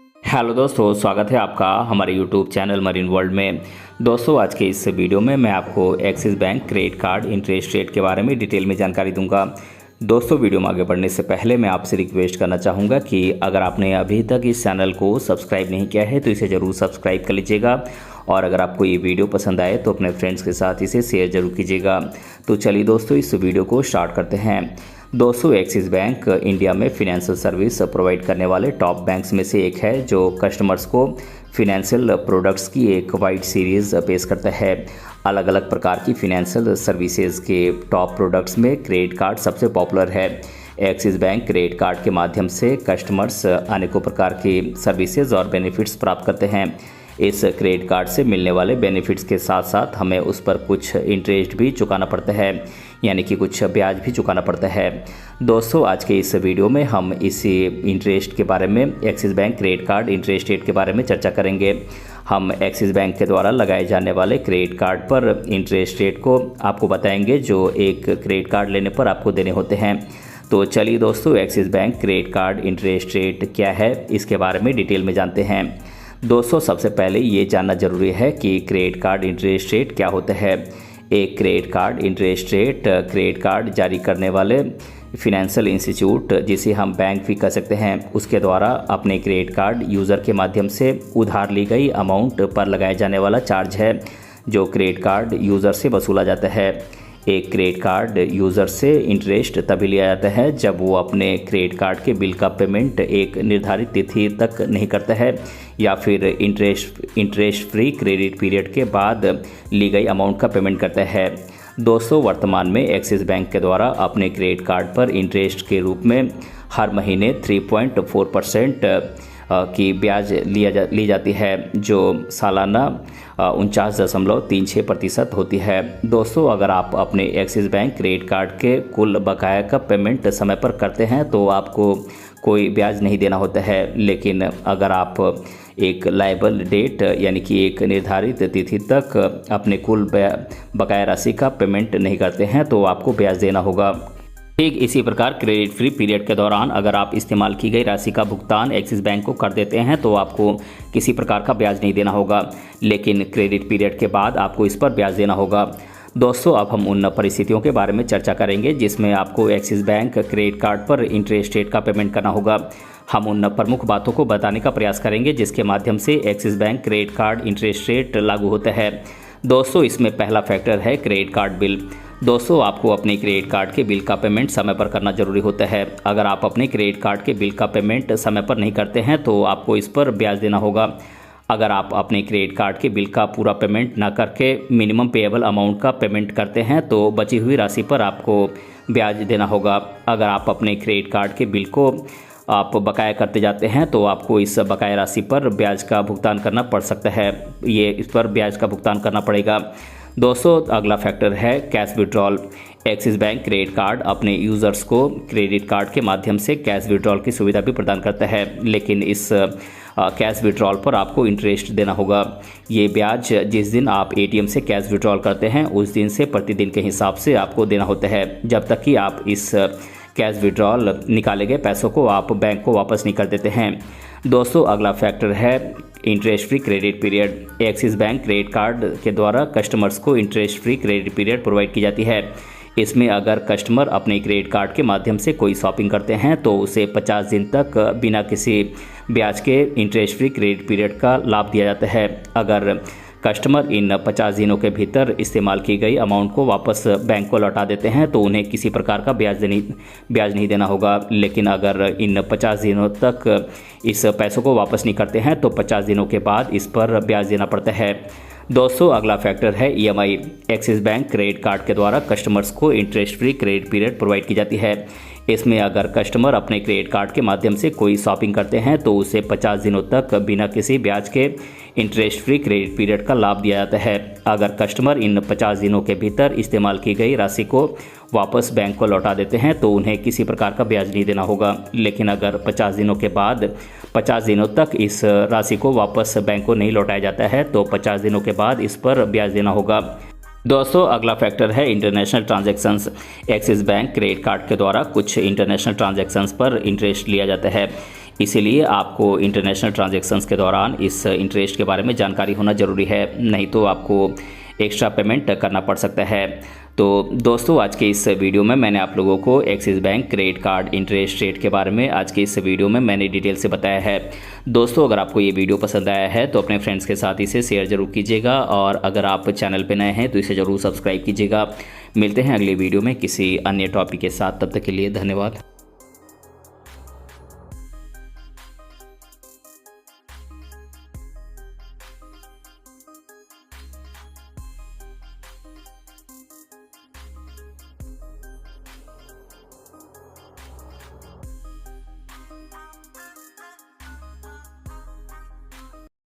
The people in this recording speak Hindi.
हेलो दोस्तों, स्वागत है आपका हमारे यूट्यूब चैनल मरीन वर्ल्ड में। दोस्तों, आज के इस वीडियो में मैं आपको axis bank credit card interest rate के बारे में डिटेल में जानकारी दूंगा। दोस्तों, वीडियो में आगे बढ़ने से पहले मैं आपसे रिक्वेस्ट करना चाहूँगा कि अगर आपने अभी तक इस चैनल को सब्सक्राइब नहीं किया है तो इसे ज़रूर सब्सक्राइब कर लीजिएगा, और अगर आपको ये वीडियो पसंद आए तो अपने फ्रेंड्स के साथ इसे शेयर जरूर कीजिएगा। तो चलिए दोस्तों, इस वीडियो को स्टार्ट करते हैं। दोस्तों, एक्सिस बैंक इंडिया में फिनेंशियल सर्विस प्रोवाइड करने वाले टॉप बैंक्स में से एक है, जो कस्टमर्स को फिनेंशियल प्रोडक्ट्स की एक वाइड सीरीज़ पेश करता है। अलग अलग प्रकार की फिनेंशियल सर्विसेज के टॉप प्रोडक्ट्स में क्रेडिट कार्ड सबसे पॉपुलर है। एक्सिस बैंक क्रेडिट कार्ड के माध्यम से कस्टमर्स अनेकों प्रकार की सर्विसेज और बेनिफिट्स प्राप्त करते हैं। इस क्रेडिट कार्ड से मिलने वाले बेनिफिट्स के साथ साथ हमें उस पर कुछ इंटरेस्ट भी चुकाना पड़ता है, यानी कि कुछ ब्याज भी चुकाना पड़ता है। दोस्तों, आज के इस वीडियो में हम इसी इंटरेस्ट के बारे में, axis bank credit card interest rate के बारे में चर्चा करेंगे। हम एक्सिस बैंक के द्वारा लगाए जाने वाले क्रेडिट कार्ड पर इंटरेस्ट रेट को आपको बताएंगे, जो एक क्रेडिट कार्ड लेने पर आपको देने होते हैं। तो चलिए दोस्तों, axis bank credit card interest rate क्या है, इसके बारे में डिटेल में जानते हैं। दोस्तों, सबसे पहले ये जानना जरूरी है कि क्रेडिट कार्ड इंटरेस्ट रेट क्या होता है। एक credit card interest rate credit card जारी करने वाले फिनेंशियल इंस्टीट्यूट, जिसे हम बैंक भी कह सकते हैं, उसके द्वारा अपने क्रेडिट कार्ड यूज़र के माध्यम से उधार ली गई अमाउंट पर लगाया जाने वाला चार्ज है, जो क्रेडिट कार्ड यूज़र से वसूला जाता है। एक क्रेडिट कार्ड यूज़र से इंटरेस्ट तभी लिया जाता है जब वो अपने क्रेडिट कार्ड के बिल का पेमेंट एक निर्धारित तिथि तक नहीं करता है, या फिर इंटरेस्ट फ्री क्रेडिट पीरियड के बाद ली गई अमाउंट का पेमेंट करता है। दोस्तों, वर्तमान में एक्सिस बैंक के द्वारा अपने क्रेडिट कार्ड पर इंटरेस्ट के रूप में हर महीने 3.4% की ब्याज ली जाती है, जो सालाना 49.36% होती है। दोस्तों, अगर आप अपने एक्सिस बैंक क्रेडिट कार्ड के कुल बकाया का पेमेंट समय पर करते हैं तो आपको कोई ब्याज नहीं देना होता है, लेकिन अगर आप एक लायबल डेट, यानी कि एक निर्धारित तिथि तक अपने कुल बकाया राशि का पेमेंट नहीं करते हैं तो आपको ब्याज देना होगा। ठीक इसी प्रकार क्रेडिट फ्री पीरियड के दौरान अगर आप इस्तेमाल की गई राशि का भुगतान एक्सिस बैंक को कर देते हैं तो आपको किसी प्रकार का ब्याज नहीं देना होगा, लेकिन क्रेडिट पीरियड के बाद आपको इस पर ब्याज देना होगा। दोस्तों, अब हम उन परिस्थितियों के बारे में चर्चा करेंगे जिसमें आपको एक्सिस बैंक क्रेडिट कार्ड पर इंटरेस्ट रेट का पेमेंट करना होगा। हम उन प्रमुख बातों को बताने का प्रयास करेंगे जिसके माध्यम से axis bank credit card interest rate लागू होता है। दोस्तों, इसमें पहला फैक्टर है क्रेडिट कार्ड बिल। दोस्तों, आपको अपने क्रेडिट कार्ड के बिल का पेमेंट समय पर करना जरूरी होता है। अगर आप अपने क्रेडिट कार्ड के बिल का पेमेंट समय पर नहीं करते हैं तो आपको इस पर ब्याज देना होगा। अगर आप अपने क्रेडिट कार्ड के बिल का पूरा पेमेंट ना करके मिनिमम पेएबल अमाउंट का पेमेंट करते हैं तो बची हुई राशि पर आपको ब्याज देना होगा। अगर आप अपने क्रेडिट कार्ड के बिल को आप बकाया करते जाते हैं तो आपको इस बकाया राशि पर ब्याज का भुगतान करना पड़ सकता है, इस पर ब्याज का भुगतान करना पड़ेगा। दोस्तों, अगला फैक्टर है cash withdrawal. Axis bank credit card अपने यूज़र्स को क्रेडिट कार्ड के माध्यम से कैश विड्रॉल की सुविधा भी प्रदान करता है, लेकिन इस कैश विड्रॉल पर आपको इंटरेस्ट देना होगा। ये ब्याज जिस दिन आप एटीएम से कैश विड्रॉल करते हैं उस दिन से प्रतिदिन के हिसाब से आपको देना होता है, जब तक कि आप इस कैश विड्रॉल निकाले गए पैसों को आप बैंक को वापस नहीं कर देते हैं। दोस्तों, अगला फैक्टर है interest free credit period. Axis bank credit card के द्वारा कस्टमर्स को interest free credit period provide की जाती है। इसमें अगर कस्टमर अपने क्रेडिट कार्ड के माध्यम से कोई शॉपिंग करते हैं तो उसे 50 दिन तक बिना किसी ब्याज के इंटरेस्ट फ्री क्रेडिट पीरियड का लाभ दिया जाता है। अगर कस्टमर इन 50 दिनों के भीतर इस्तेमाल की गई अमाउंट को वापस बैंक को लौटा देते हैं तो उन्हें किसी प्रकार का ब्याज नहीं देना होगा, लेकिन अगर इन 50 दिनों तक इस पैसों को वापस नहीं करते हैं तो 50 दिनों के बाद इस पर ब्याज देना पड़ता है। दोस्तों, अगला फैक्टर है EMI. Axis bank credit card के द्वारा कस्टमर्स को interest free credit period provide की जाती है। इसमें अगर कस्टमर अपने क्रेडिट कार्ड के माध्यम से कोई शॉपिंग करते हैं तो उसे 50 दिनों तक बिना किसी ब्याज के इंटरेस्ट फ्री क्रेडिट पीरियड का लाभ दिया जाता है। अगर कस्टमर इन 50 दिनों के भीतर इस्तेमाल की गई राशि को वापस बैंक को लौटा देते हैं तो उन्हें किसी प्रकार का ब्याज नहीं देना होगा, लेकिन अगर 50 दिनों के बाद 50 दिनों तक इस राशि को वापस बैंक को नहीं लौटाया जाता है तो 50 दिनों के बाद इस पर ब्याज देना होगा। दोस्तों, अगला फैक्टर है international transactions. Axis bank credit card के द्वारा कुछ इंटरनेशनल ट्रांजैक्शंस पर इंटरेस्ट लिया जाता है। इसीलिए आपको इंटरनेशनल ट्रांजैक्शंस के दौरान इस इंटरेस्ट के बारे में जानकारी होना ज़रूरी है, नहीं तो आपको एक्स्ट्रा पेमेंट करना पड़ सकता है। तो दोस्तों, आज के इस वीडियो में मैंने आप लोगों को axis bank credit card interest rate के बारे में आज के इस वीडियो में मैंने डिटेल से बताया है। दोस्तों, अगर आपको ये वीडियो पसंद आया है तो अपने फ्रेंड्स के साथ इसे शेयर जरूर कीजिएगा, और अगर आप चैनल पर नए हैं तो इसे ज़रूर सब्सक्राइब कीजिएगा। मिलते हैं अगले वीडियो में किसी अन्य टॉपिक के साथ, तब तक के लिए धन्यवाद।